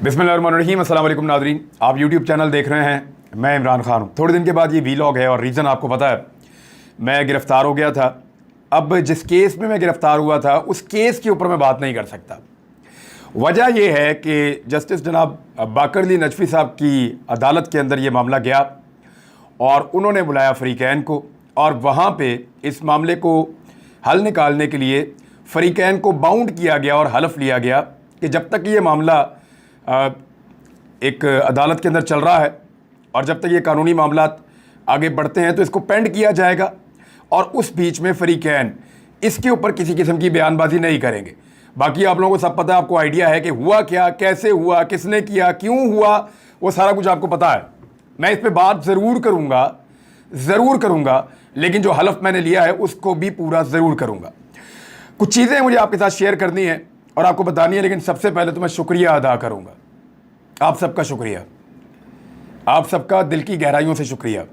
बिस्मिल्लाहिर्रहमानिर्रहीम। अस्सलाम वालेकुम नाज़रीन, आप यूट्यूब चैनल देख रहे हैं। मैं इमरान खान हूँ। थोड़े दिन के बाद ये वीलॉग है और रीज़न आपको पता है, मैं गिरफ़्तार हो गया था। अब जिस केस में मैं गिरफ़्तार हुआ था उस केस के ऊपर मैं बात नहीं कर सकता। वजह यह है कि जस्टिस जनाब बाकर अली नजफ़ी साहब की अदालत के अंदर ये मामला गया और उन्होंने बुलाया फ़रीक़ैन को, और वहाँ पे इस मामले को हल निकालने के लिए फ़रीक़ैन को बाउंड किया गया और हलफ लिया गया कि जब तक ये मामला एक अदालत के अंदर चल रहा है और जब तक ये कानूनी मामला आगे बढ़ते हैं तो इसको पेंड किया जाएगा, और उस बीच में फ़रीक़ैन इसके ऊपर किसी किस्म की बयानबाजी नहीं करेंगे। बाकी आप लोगों को सब पता है, आपको आइडिया है कि हुआ क्या, कैसे हुआ, किसने किया, क्यों हुआ, वो सारा कुछ आपको पता है। मैं इस पर बात ज़रूर करूँगा, लेकिन जो हलफ मैंने लिया है उसको भी पूरा ज़रूर करूँगा। कुछ चीज़ें मुझे आपके साथ शेयर करनी है और आपको बतानी है, लेकिन सबसे पहले तो मैं शुक्रिया अदा करूँगा। आप सबका शुक्रिया, आप सबका दिल की गहराइयों से शुक्रिया।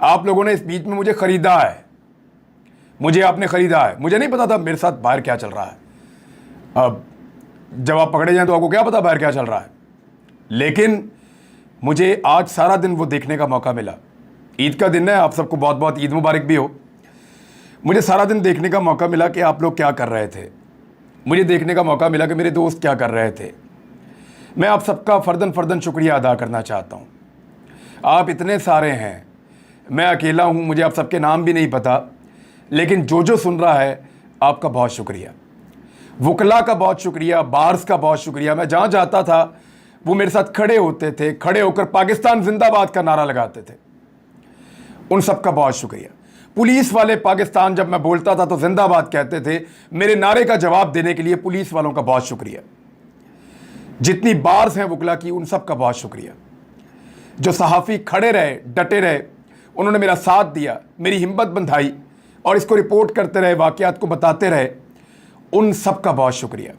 आप लोगों ने इस बीच में मुझे ख़रीदा है, मुझे आपने ख़रीदा है। मुझे नहीं पता था मेरे साथ बाहर क्या चल रहा है। अब जब आप पकड़े जाएं तो आपको क्या पता बाहर क्या चल रहा है, लेकिन मुझे आज सारा दिन वो देखने का मौका मिला। ईद का दिन है, आप सबको बहुत बहुत ईद मुबारक भी हो। मुझे सारा दिन देखने का मौका मिला कि आप लोग क्या कर रहे थे। मुझे देखने का मौका मिला कि मेरे दोस्त क्या कर रहे थे। मैं आप सबका फ़र्दन शुक्रिया अदा करना चाहता हूँ। आप इतने सारे हैं, मैं अकेला हूँ, मुझे आप सबके नाम भी नहीं पता, लेकिन जो सुन रहा है आपका बहुत शुक्रिया। वकला का बहुत शुक्रिया, बार्स का बहुत शुक्रिया। मैं जहाँ जाता था वो मेरे साथ खड़े होते थे, खड़े होकर पाकिस्तान जिंदाबाद का नारा लगाते थे। उन सब का बहुत शुक्रिया। पुलिस वाले पाकिस्तान जब मैं बोलता था तो जिंदाबाद कहते थे। मेरे नारे का जवाब देने के लिए पुलिस वालों का बहुत शुक्रिया। जितनी बार्स हैं वकला की, उन सब का बहुत शुक्रिया। जो सहाफ़ी खड़े रहे, डटे रहे, उन्होंने मेरा साथ दिया, मेरी हिम्मत बंधाई और इसको रिपोर्ट करते रहे, वाक़यात को बताते रहे, उन सब का बहुत शुक्रिया।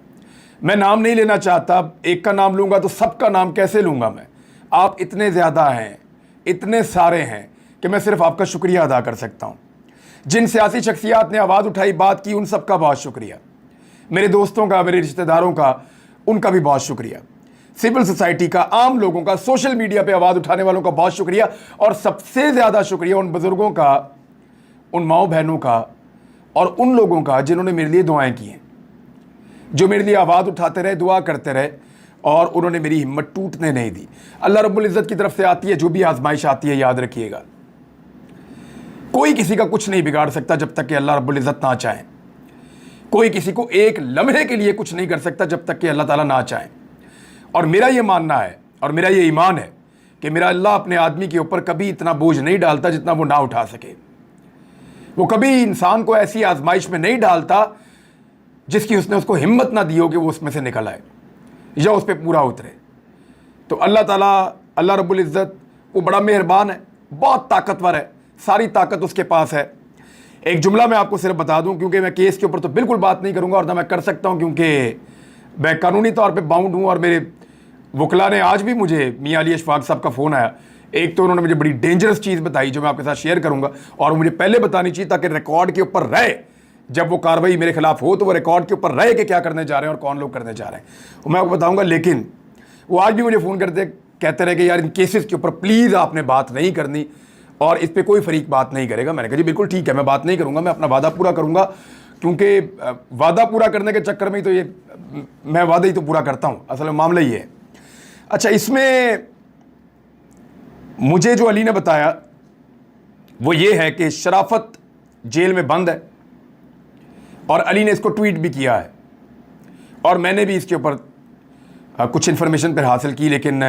मैं नाम नहीं लेना चाहता, एक का नाम लूँगा तो सबका नाम कैसे लूँगा मैं। आप इतने ज़्यादा हैं, इतने सारे हैं कि मैं सिर्फ आपका शुक्रिया अदा कर सकता हूँ। जिन सियासी शख्सियात ने आवाज़ उठाई, बात की, उन सब का बहुत शुक्रिया। मेरे दोस्तों का, मेरे रिश्तेदारों का, उनका भी बहुत शुक्रिया। सिविल सोसाइटी का, आम लोगों का, सोशल मीडिया पे आवाज़ उठाने वालों का बहुत शुक्रिया। और सबसे ज़्यादा शुक्रिया उन बुज़ुर्गों का, उन माओ बहनों का और उन लोगों का जिन्होंने मेरे लिए दुआएं की हैं, जो मेरे लिए आवाज़ उठाते रहे, दुआ करते रहे और उन्होंने मेरी हिम्मत टूटने नहीं दी। अल्लाह रब्बुल इज़्ज़त की तरफ से आती है जो भी आजमाइश आती है, याद रखिएगा, कोई किसी का कुछ नहीं बिगाड़ सकता जब तक कि अल्लाह रब्बुल इज़्ज़त ना चाहे। कोई किसी को एक लम्हे के लिए कुछ नहीं कर सकता जब तक कि अल्लाह ताला ना चाहे। और मेरा ये मानना है और मेरा ये ईमान है कि मेरा अल्लाह अपने आदमी के ऊपर कभी इतना बोझ नहीं डालता जितना वो ना उठा सके। वो कभी इंसान को ऐसी आजमाइश में नहीं डालता जिसकी उसने उसको हिम्मत ना दी हो कि वो उसमें से निकल आए या उस पर पूरा उतरे। तो अल्लाह ताला, अल्लाह रब्बुल इज़्ज़त, वो बड़ा मेहरबान है, बहुत ताकतवर है, सारी ताकत उसके पास है। एक जुमला मैं आपको सिर्फ बता दूं, क्योंकि मैं केस के ऊपर तो बिल्कुल बात नहीं करूंगा और ना मैं कर सकता हूं, क्योंकि मैं कानूनी तौर पे बाउंड हूं। और मेरे वकला ने आज भी मुझे, मियां अली अशफाक साहब का फ़ोन आया, एक तो उन्होंने मुझे बड़ी डेंजरस चीज़ बताई जो मैं आपके साथ शेयर करूंगा, और मुझे पहले बतानी चाहिए ताकि रिकॉर्ड के ऊपर रहे, जब वो कार्रवाई मेरे खिलाफ हो तो वो रिकॉर्ड के ऊपर रहे कि क्या करने जा रहे हैं और कौन लोग करने जा रहे हैं, वो मैं आपको बताऊँगा। लेकिन वो आज भी मुझे फ़ोन करते कहते रहे कि यार इन केसेस के ऊपर प्लीज़ आपने बात नहीं करनी और इस पर कोई फरीक बात नहीं करेगा। मैंने कहा जी बिल्कुल ठीक है, मैं बात नहीं करूँगा, मैं अपना वादा पूरा करूँगा, क्योंकि वादा पूरा करने के चक्कर में ही तो ये मैं वादा ही तो पूरा करता हूँ, असल में मामला ये है। अच्छा, इसमें मुझे जो अली ने बताया वो ये है कि शराफत जेल में बंद है, और अली ने इसको ट्वीट भी किया है और मैंने भी इसके ऊपर कुछ इन्फॉर्मेशन पर हासिल की, लेकिन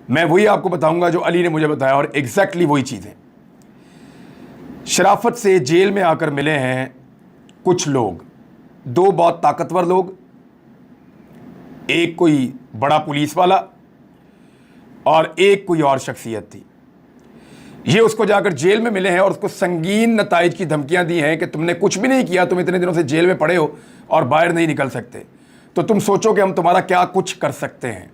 मैं वही आपको बताऊंगा जो अली ने मुझे बताया, और एग्जैक्टली वही चीज़ें। शराफत से जेल में आकर मिले हैं कुछ लोग, दो बहुत ताकतवर लोग, एक कोई बड़ा पुलिस वाला और एक कोई और शख्सियत थी। ये उसको जाकर जेल में मिले हैं और उसको संगीन नताइज की धमकियां दी हैं कि तुमने कुछ भी नहीं किया, तुम इतने दिनों से जेल में पड़े हो और बाहर नहीं निकल सकते, तो तुम सोचो कि हम तुम्हारा क्या कुछ कर सकते हैं।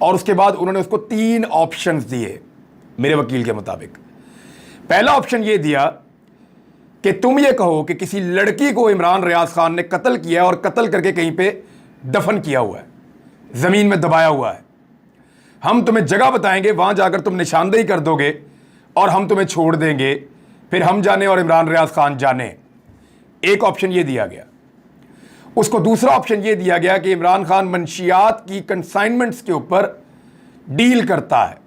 और उसके बाद उन्होंने उसको 3 ऑप्शंस दिए मेरे वकील के मुताबिक। पहला ऑप्शन ये दिया कि तुम ये कहो कि किसी लड़की को इमरान रियाज खान ने कत्ल किया और कत्ल करके कहीं पे दफन किया हुआ है, ज़मीन में दबाया हुआ है। हम तुम्हें जगह बताएंगे, वहां जाकर तुम निशानदेही कर दोगे और हम तुम्हें छोड़ देंगे, फिर हम जाने और इमरान रियाज खान जाने। एक ऑप्शन ये दिया गया। उसको दूसरा ऑप्शन ये दिया गया कि इमरान खान मंशियात की कंसाइनमेंट्स के ऊपर डील करता है,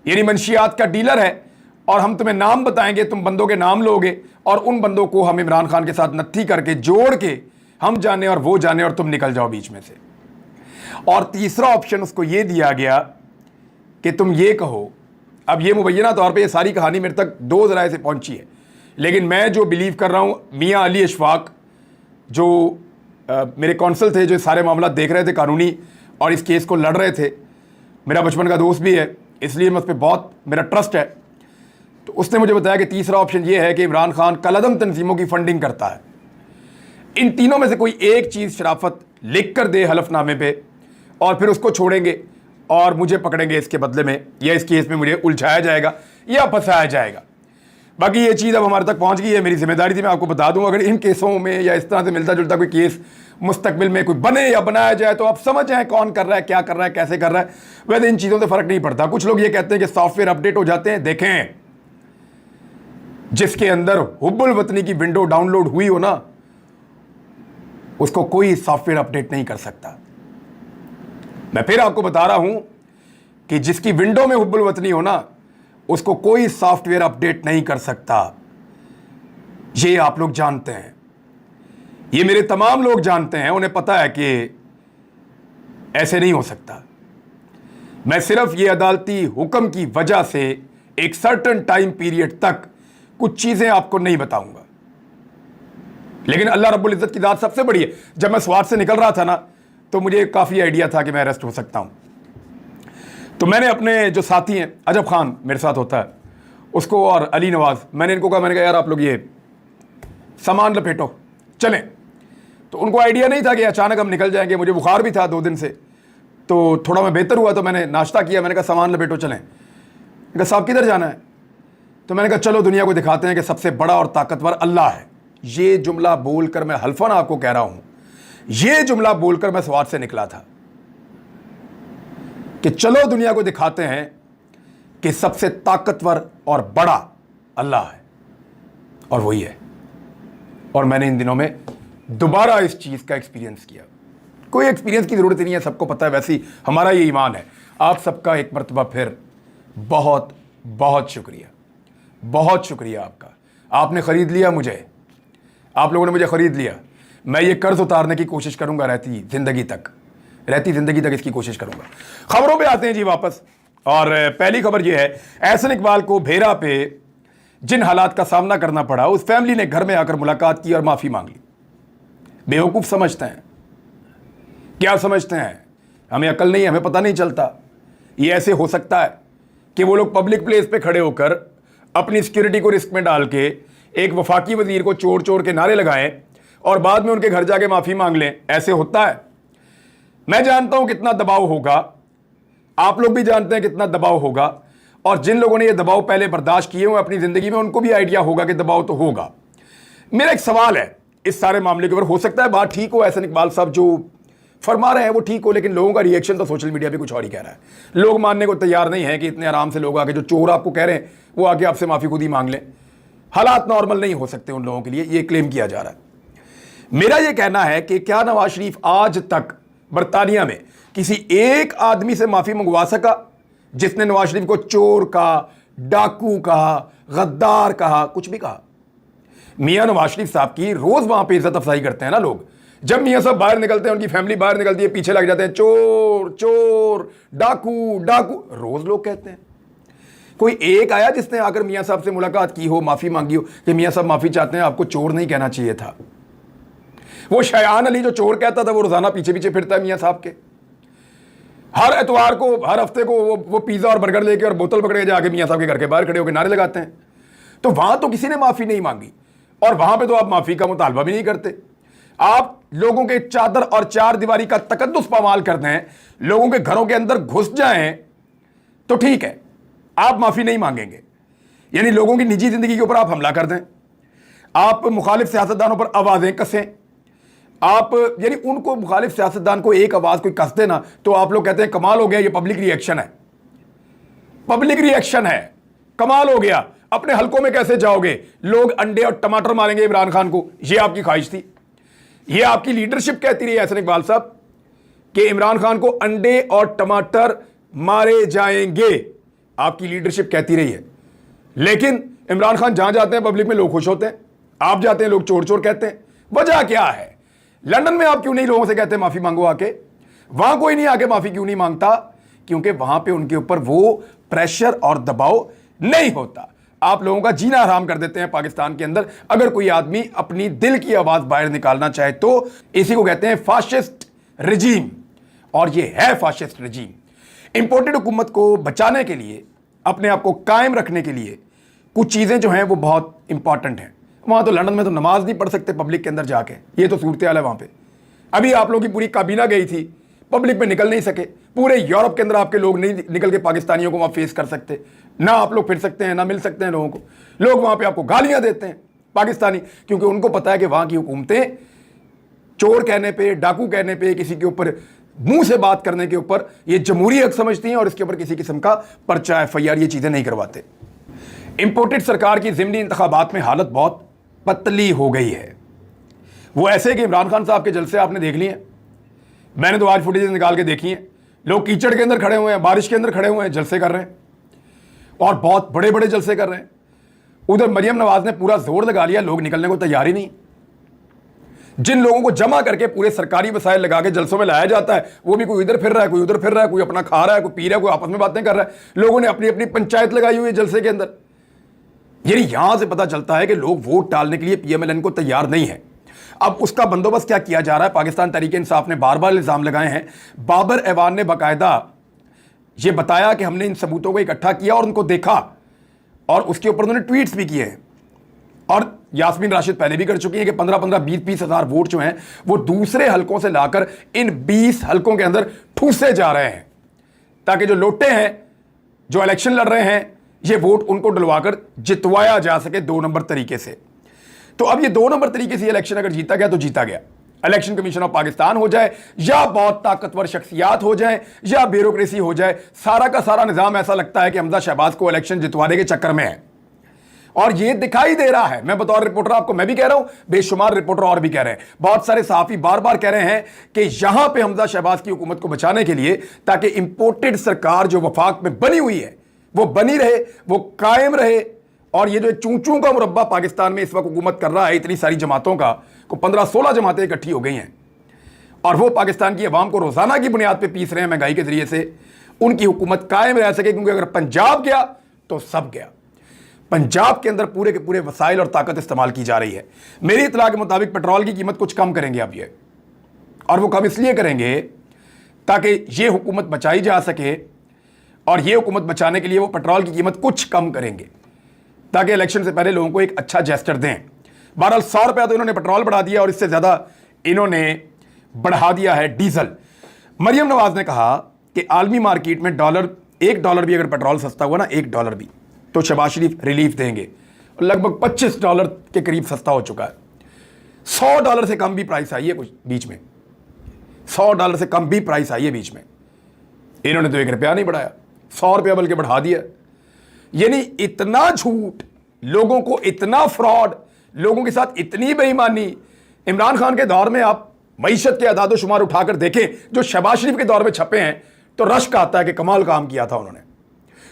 यानी मंशियात का डीलर है, और हम तुम्हें नाम बताएंगे, तुम बंदों के नाम लोगे और उन बंदों को हम इमरान खान के साथ नत्थी करके जोड़ के हम जाने और वो जाने और तुम निकल जाओ बीच में से। और तीसरा ऑप्शन उसको ये दिया गया कि तुम ये कहो, अब ये मुबैना तौर पे ये सारी कहानी मेरे तक दो ज़राए से पहुंची है, लेकिन मैं जो बिलीव कर रहा हूं, मियां अली अशफाक जो मेरे कौंसल थे, जो सारे मामला देख रहे थे कानूनी और इस केस को लड़ रहे थे, मेरा बचपन का दोस्त भी है, इसलिए मैं उस पर बहुत मेरा ट्रस्ट है। तो उसने मुझे बताया कि तीसरा ऑप्शन ये है कि इमरान खान कलअदम तंजीमों की फंडिंग करता है। इन तीनों में से कोई एक चीज़ शराफत लिख कर दे हलफनामे पे और फिर उसको छोड़ेंगे और मुझे पकड़ेंगे इसके बदले में, या इस केस में मुझे उलझाया जाएगा या फंसाया जाएगा। बाकी ये चीज़ अब हमारे तक पहुंच गई है, मेरी जिम्मेदारी थी मैं आपको बता दूं। अगर इन केसों में या इस तरह से मिलता जुलता कोई केस मुस्तकबिल में कोई बने या बनाया जाए तो आप समझ जाएं कौन कर रहा है, क्या कर रहा है, कैसे कर रहा है। वैसे इन चीज़ों से फ़र्क नहीं पड़ता। कुछ लोग ये कहते हैं कि सॉफ्टवेयर अपडेट हो जाते हैं। देखें, जिसके अंदर हुब्बुल वतनी की विंडो डाउनलोड हुई हो ना, उसको कोई सॉफ्टवेयर अपडेट नहीं कर सकता। मैं फिर आपको बता रहा हूं कि जिसकी विंडो में हुब्बुल वतनी हो ना, उसको कोई सॉफ्टवेयर अपडेट नहीं कर सकता। ये आप लोग जानते हैं, ये मेरे तमाम लोग जानते हैं, उन्हें पता है कि ऐसे नहीं हो सकता। मैं सिर्फ ये अदालती हुक्म की वजह से एक सर्टेन टाइम पीरियड तक कुछ चीजें आपको नहीं बताऊंगा, लेकिन अल्लाह रब्बुल इज्जत की दात सबसे बड़ी है। जब मैं स्वात से निकल रहा था ना, तो मुझे काफी आइडिया था कि मैं अरेस्ट हो सकता हूं। तो मैंने अपने जो साथी हैं, अजब खान मेरे साथ होता है, उसको और अली नवाज, मैंने इनको कहा, मैंने कहा यार आप लोग ये सामान लपेटो चलें। तो उनको आइडिया नहीं था कि अचानक हम निकल जाएंगे। मुझे बुखार भी था 2 दिन से, तो थोड़ा मैं बेहतर हुआ तो मैंने नाश्ता किया। मैंने कहा सामान लपेटो चलें। मैंने कहा साहब किधर जाना है? तो मैंने कहा चलो दुनिया को दिखाते हैं कि सबसे बड़ा और ताकतवर अल्लाह है। ये जुमला बोलकर मैं हल्फन आपको कह रहा हूं, ये जुमला बोलकर मैं स्वात से निकला था कि चलो दुनिया को दिखाते हैं कि सबसे ताकतवर और बड़ा अल्लाह है, और वही है। और मैंने इन दिनों में दोबारा इस चीज़ का एक्सपीरियंस किया। कोई एक्सपीरियंस की ज़रूरत नहीं है, सबको पता है। वैसे ही हमारा ये ईमान है। आप सबका एक मरतबा फिर बहुत बहुत शुक्रिया, बहुत शुक्रिया आपका। आपने ख़रीद लिया मुझे, आप लोगों ने मुझे ख़रीद लिया। मैं ये कर्ज उतारने की कोशिश करूँगा, रहती ज़िंदगी तक इसकी कोशिश करूँगा। खबरों पे आते हैं जी वापस। और पहली खबर ये है, एहसन इकबाल को भेरा पे जिन हालात का सामना करना पड़ा, उस फैमिली ने घर में आकर मुलाकात की और माफ़ी मांग ली। बेवकूफ़ समझते हैं, क्या समझते हैं? हमें अकल नहीं है, हमें पता नहीं चलता। ये ऐसे हो सकता है कि वो लोग पब्लिक प्लेस पे खड़े होकर अपनी सिक्योरिटी को रिस्क में डाल के एक वफाकी वजीर को चोर चोर के नारे लगाएं और बाद में उनके घर जाके माफ़ी मांग लें? ऐसे होता है? मैं जानता हूं कितना दबाव होगा, आप लोग भी जानते हैं कितना दबाव होगा, और जिन लोगों ने ये दबाव पहले बर्दाश्त किए हुए अपनी ज़िंदगी में, उनको भी आइडिया होगा कि दबाव तो होगा। मेरा एक सवाल है इस सारे मामले के ऊपर। हो सकता है बात ठीक हो, एहसन इकबाल साहब जो फरमा रहे हैं वो ठीक हो, लेकिन लोगों का रिएक्शन तो सोशल मीडिया पे कुछ और ही कह रहा है। लोग मानने को तैयार नहीं है कि इतने आराम से लोग आके, जो चोर आपको कह रहे हैं, वो आके आपसे माफ़ी खुद ही मांग लें। हालात नॉर्मल नहीं हो सकते उन लोगों के लिए, ये क्लेम किया जा रहा है। मेरा ये कहना है कि क्या नवाज शरीफ आज तक बरतानिया में किसी एक आदमी से माफ़ी मंगवा सका जिसने नवाज शरीफ को चोर कहा, डाकू कहा, गद्दार कहा, कुछ भी कहा? मियां नवाज शरीफ साहब की रोज़ वहाँ पे इज्जत अफजाई करते हैं ना लोग। जब मियां साहब बाहर निकलते हैं, उनकी फैमिली बाहर निकलती है, पीछे लग जाते हैं, चोर चोर, डाकू डाकू, रोज़ लोग कहते हैं। कोई एक आया जिसने आकर मियां साहब से मुलाकात की हो, माफ़ी मांगी हो कि मियां साहब माफ़ी चाहते हैं, आपको चोर नहीं कहना चाहिए था? वो शयान अली जो चोर कहता था, वो रोज़ाना पीछे पीछे फिरता है मियां साहब के। हर एतवार को, हर हफ्ते को वो पिज़्ज़ा और बर्गर लेके और बोतल पकड़ के जाके मियां साहब के घर के बाहर खड़े होकर नारे लगाते हैं। तो वहाँ तो किसी ने माफ़ी नहीं मांगी, और वहाँ पे तो आप माफ़ी का मुतालबा भी नहीं करते। आप लोगों के चादर और चार दीवारी का तकद्दुस पामाल करते हैं, लोगों के घरों के अंदर घुस जाएं तो ठीक है, आप माफ़ी नहीं मांगेंगे। यानी लोगों की निजी ज़िंदगी के ऊपर आप हमला कर दें, आप मुखालिफ सियासतदानों पर आवाज़ें कसें, आप यानी उनको मुखालिफ सियासतदान को एक आवाज कोई कस देना तो आप लोग कहते हैं कमाल हो गया, ये पब्लिक रिएक्शन है। पब्लिक रिएक्शन है, कमाल हो गया। अपने हलकों में कैसे जाओगे? लोग अंडे और टमाटर मारेंगे इमरान खान को, ये आपकी ख्वाहिश थी, ये आपकी लीडरशिप कहती रही एहसन इकबाल साहब कि इमरान खान को अंडे और टमाटर मारे जाएंगे, आपकी लीडरशिप कहती रही है। लेकिन इमरान खान जहां जाते हैं पब्लिक में लोग खुश होते हैं, आप जाते हैं लोग चोर चोर कहते हैं। वजह क्या है? लंदन में आप क्यों नहीं लोगों से कहते माफी मांगो आके? वहां कोई नहीं आके माफी क्यों नहीं मांगता? क्योंकि वहां पे उनके ऊपर वो प्रेशर और दबाव नहीं होता। आप लोगों का जीना हराम कर देते हैं पाकिस्तान के अंदर। अगर कोई आदमी अपनी दिल की आवाज बाहर निकालना चाहे तो इसी को कहते हैं फाशिस्ट रिजीम, और ये है फाशिस्ट रिजीम। इंपोर्टेड हुकूमत को बचाने के लिए, अपने आप को कायम रखने के लिए कुछ चीजें जो हैं वो बहुत इंपॉर्टेंट हैं। वहां तो लंदन में तो नमाज नहीं पढ़ सकते पब्लिक के अंदर जाके, ये तो सूरत हाल है वहां पे। अभी आप लोगों की पूरी काबीना गई थी, पब्लिक में निकल नहीं सके। पूरे यूरोप के अंदर आपके लोग नहीं निकल के पाकिस्तानियों को वहां फेस कर सकते, ना आप लोग फिर सकते हैं, ना मिल सकते हैं लोगों को। लोग वहां पे आपको गालियां देते हैं पाकिस्तानी, क्योंकि उनको पता है कि वहां की हुकूमतें चोर कहने पे, डाकू कहने पे, किसी के ऊपर मुंह से बात करने के ऊपर ये जमहूरी हक समझती हैं और इसके ऊपर किसी किस्म का पर्चा FIR ये चीजें नहीं करवाते। इंपोर्टेड सरकार की ज़िमनी इंतखाबात में हालत बहुत पतली हो गई है। वो ऐसे कि इमरान खान साहब के जलसे आपने देख लिए हैं, मैंने तो आज फुटेज निकाल के देखी हैं। लोग कीचड़ के अंदर खड़े हुए हैं, बारिश के अंदर खड़े हुए हैं, जलसे कर रहे हैं और बहुत बड़े बड़े जलसे कर रहे हैं। उधर मरियम नवाज ने पूरा जोर लगा लिया, लोग निकलने को तैयार ही नहीं। जिन लोगों को जमा करके पूरे सरकारी वसाइल लगा के जलसों में लाया जाता है, वो भी कोई इधर फिर रहा है, कोई उधर फिर रहा है, कोई अपना खा रहा है, कोई पी रहा है, कोई आपस में बातें कर रहा है। लोगों ने अपनी अपनी पंचायत लगाई हुई है जलसे के अंदर। यानी यहां से पता चलता है कि लोग वोट डालने के लिए PMLN को तैयार नहीं है। अब उसका बंदोबस्त क्या किया जा रहा है? पाकिस्तान तहरीक इंसाफ ने बार बार इल्जाम लगाए हैं। बाबर ऐवान ने बाकायदा ये बताया कि हमने इन सबूतों को इकट्ठा किया और उनको देखा, और उसके ऊपर उन्होंने ट्वीट्स भी किए हैं। और यास्मीन राशिद पहले भी कर चुकी है कि 15-15, 20-20 हज़ार वोट जो हैं वो दूसरे हलकों से लाकर इन 20 हलकों के अंदर ठूसे जा रहे हैं, ताकि जो लोटे हैं, जो इलेक्शन लड़ रहे हैं, ये वोट उनको डलवाकर जितवाया जा सके 2 नंबर तरीके से। तो अब ये 2 नंबर तरीके से इलेक्शन अगर जीता गया तो जीता गया। इलेक्शन कमीशन ऑफ पाकिस्तान हो जाए या बहुत ताकतवर शख्सियात हो जाए या ब्यूरोक्रेसी हो जाए, सारा का सारा निजाम ऐसा लगता है कि हमजा शहबाज को इलेक्शन जितवाने के चक्कर में है। और ये दिखाई दे रहा है। मैं बतौर रिपोर्टर आपको मैं भी कह रहा हूं, बेशुमार रिपोर्टर और भी कह रहे हैं, बहुत सारे सहाफी बार बार कह रहे हैं कि यहां पे हमजा शहबाज की हुकूमत को बचाने के लिए, ताकि इंपोर्टेड सरकार जो वफाक में बनी हुई है वो बनी रहे, वो कायम रहे। और ये जो चूं का मुरब्बा पाकिस्तान में इस वक्त हुकूमत कर रहा है, इतनी सारी जमातों का, को 15-16 जमातें इकट्ठी हो गई हैं और वो पाकिस्तान की अवाम को रोजाना की बुनियाद पे पीस रहे हैं महंगाई के जरिए से। उनकी हुकूमत कायम रह सके, क्योंकि अगर पंजाब गया तो सब गया। पंजाब के अंदर पूरे के पूरे वसाइल और ताकत इस्तेमाल की जा रही है। मेरी इतला के मुताबिक पेट्रोल की कीमत कुछ कम करेंगे अब ये, और वो कम इसलिए करेंगे ताकि ये हुकूमत बचाई जा सके, और ये हुकूमत बचाने के लिए वो पेट्रोल की कीमत कुछ कम करेंगे ताकि इलेक्शन से पहले लोगों को एक अच्छा जेस्चर दें। बहरहाल 100 रुपया तो इन्होंने पेट्रोल बढ़ा दिया और इससे ज़्यादा इन्होंने बढ़ा दिया है डीजल। मरियम नवाज ने कहा कि आलमी मार्केट में $1 भी अगर पेट्रोल सस्ता हुआ ना, $1 भी, तो शहबाज शरीफ रिलीफ देंगे। लगभग $25 के करीब सस्ता हो चुका है। $100 से कम भी प्राइस आई है कुछ बीच में, $100 से कम भी प्राइस आई है बीच में। इन्होंने तो ₹1 नहीं बढ़ाया, ₹100 बल्कि बढ़ा दिया। यानी इतना झूठ, लोगों को इतना फ्रॉड, लोगों के साथ इतनी बेईमानी। इमरान खान के दौर में आप मईशत के अदाद शुमार उठाकर देखें जो शहबाज शरीफ के दौर में छपे हैं, तो रश्क आता है कि कमाल काम किया था उन्होंने।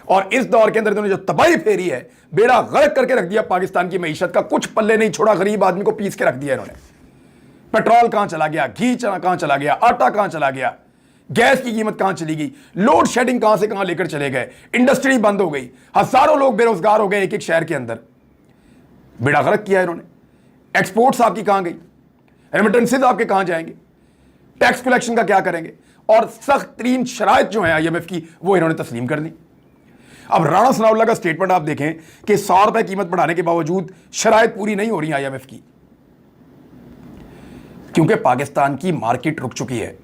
और इस दौर के अंदर इन्होंने जो तबाही फेरी है, बेड़ा गर्क करके रख दिया पाकिस्तान की मईशत का, कुछ पल्ले नहीं छोड़ा, गरीब आदमी को पीस के रख दिया इन्होंने। पेट्रोल कहां चला गया, घी कहां चला गया, आटा कहां चला गया, गैस की कीमत कहां चली गई, लोड शेडिंग कहां से कहां लेकर चले गए, इंडस्ट्री बंद हो गई, हजारों लोग बेरोजगार हो गए एक एक शहर के अंदर। बेड़ा गर्क किया इन्होंने। एक्सपोर्ट्स आपकी कहां गई, रेमिटेंसेज आपके कहां जाएंगे, टैक्स कलेक्शन का क्या करेंगे, और सख्त तरीन शराइत जो है IMF की वो इन्होंने तस्लीम कर दी। अब राणा सनाउल्लाह का स्टेटमेंट आप देखें कि ₹100 कीमत बढ़ाने के बावजूद शराइत पूरी नहीं हो रही IMF की, क्योंकि पाकिस्तान की मार्केट रुक चुकी है,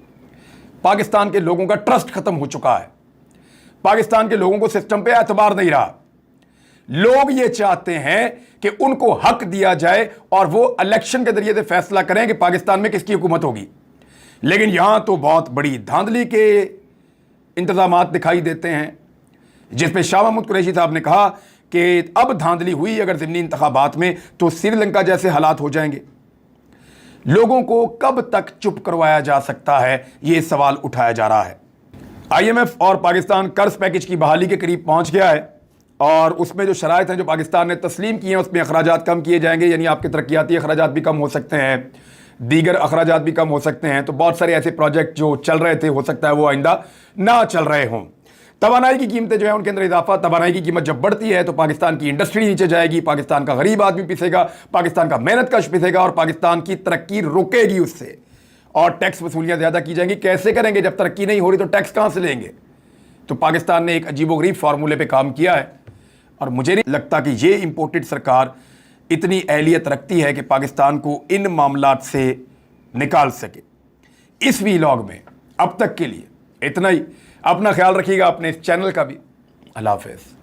पाकिस्तान के लोगों का ट्रस्ट खत्म हो चुका है, पाकिस्तान के लोगों को सिस्टम पे एतबार नहीं रहा। लोग ये चाहते हैं कि उनको हक दिया जाए और वो इलेक्शन के जरिए से फैसला करें कि पाकिस्तान में किसकी हुकूमत होगी। लेकिन यहां तो बहुत बड़ी धांधली के इंतजामात दिखाई देते हैं, जिसपे शाह महमूद कुरैशी साहब ने कहा कि अब धांधली हुई अगर ज़िमनी इंतखाबात में तो श्रीलंका जैसे हालात हो जाएंगे। लोगों को कब तक चुप करवाया जा सकता है, ये सवाल उठाया जा रहा है। IMF और पाकिस्तान कर्ज पैकेज की बहाली के करीब पहुंच गया है और उसमें जो शराइत हैं जो पाकिस्तान ने तस्लीम किए हैं उसमें अखराजात कम किए जाएंगे, यानी आपके तरक्याती अखराजात भी कम हो सकते हैं, दीगर अखराजात भी कम हो सकते हैं। तो बहुत सारे ऐसे प्रोजेक्ट जो चल रहे थे हो सकता है वो आइंदा ना चल रहे हों। तवानाई की कीमतें जो है उनके अंदर इजाफा, तवानाई की कीमत जब बढ़ती है तो पाकिस्तान की इंडस्ट्री नीचे जाएगी, पाकिस्तान का गरीब आदमी पिसेगा, पाकिस्तान का मेहनत कश पिसेगा और पाकिस्तान की तरक्की रुकेगी उससे, और टैक्स वसूलियां ज़्यादा की जाएंगी। कैसे करेंगे जब तरक्की नहीं हो रही तो टैक्स कहाँ से लेंगे? तो पाकिस्तान ने एक अजीबोगरीब फार्मूले पे काम किया है और मुझे नहीं लगता कि ये इम्पोर्टेड सरकार इतनी अहलियत रखती है कि पाकिस्तान को इन मामलात से निकाल सके। इस वीलॉग में अब तक के लिए इतना ही। अपना ख्याल रखिएगा, अपने इस चैनल का भी। अल्लाह हाफ़िज़।